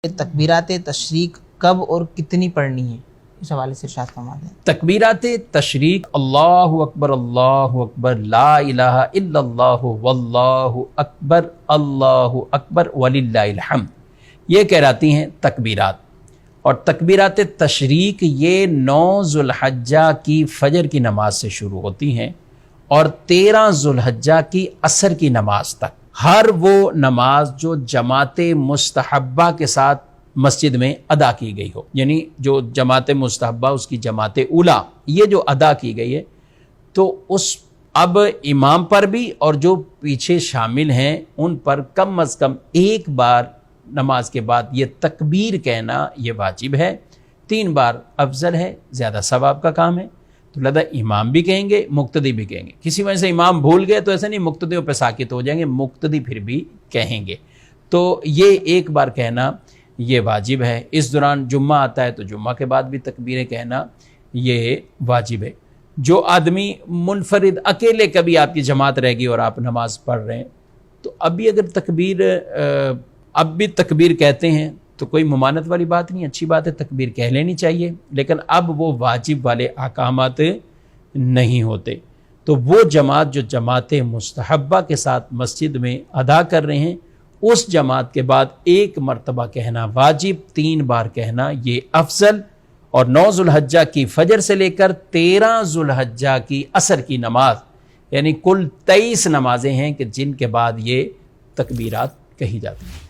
تکبیرات تشریق کب اور کتنی پڑھنی ہے، اس حوالے سے ارشاد فرما دیں۔ تکبیرات تشریق اللہ اکبر لا الہ الا اللہ واللہ اکبر وللہ الحمد، یہ کہلاتی ہیں تکبیرات۔ اور تکبیرات تشریق یہ 9 ذوالحجہ کی فجر کی نماز سے شروع ہوتی ہیں اور 13 ذوالحجہ کی عصر کی نماز تک۔ ہر وہ نماز جو جماعت مستحبہ کے ساتھ مسجد میں ادا کی گئی ہو، یعنی جو جماعت مستحبہ اس کی جماعت اولیٰ یہ جو ادا کی گئی ہے، تو اس اب امام پر بھی اور جو پیچھے شامل ہیں ان پر کم از کم ایک بار نماز کے بعد یہ تکبیر کہنا یہ واجب ہے۔ 3 بار افضل ہے، زیادہ ثواب کا کام ہے۔ تو لہذا امام بھی کہیں گے، مقتدی بھی کہیں گے۔ کسی وجہ سے امام بھول گئے تو ایسا نہیں مقتدیوں پہ ساکت ہو جائیں گے، مقتدی پھر بھی کہیں گے۔ تو یہ ایک بار کہنا یہ واجب ہے۔ اس دوران جمعہ آتا ہے تو جمعہ کے بعد بھی تکبیریں کہنا یہ واجب ہے۔ جو آدمی منفرد اکیلے کبھی آپ کی جماعت رہ گئی اور آپ نماز پڑھ رہے ہیں تو ابھی اگر اب بھی تکبیر کہتے ہیں تو کوئی ممانت والی بات نہیں، اچھی بات ہے، تکبیر کہہ لینی چاہیے، لیکن اب وہ واجب والے احکامات نہیں ہوتے۔ تو وہ جماعت جو جماعت مستحبہ کے ساتھ مسجد میں ادا کر رہے ہیں، اس جماعت کے بعد ایک مرتبہ کہنا واجب، 3 بار کہنا یہ افضل۔ اور 9 ذوالحجہ کی فجر سے لے کر 13 ذوالحجہ کی عصر کی نماز، یعنی کل 23 نمازیں ہیں کہ جن کے بعد یہ تکبیرات کہی جاتی ہیں۔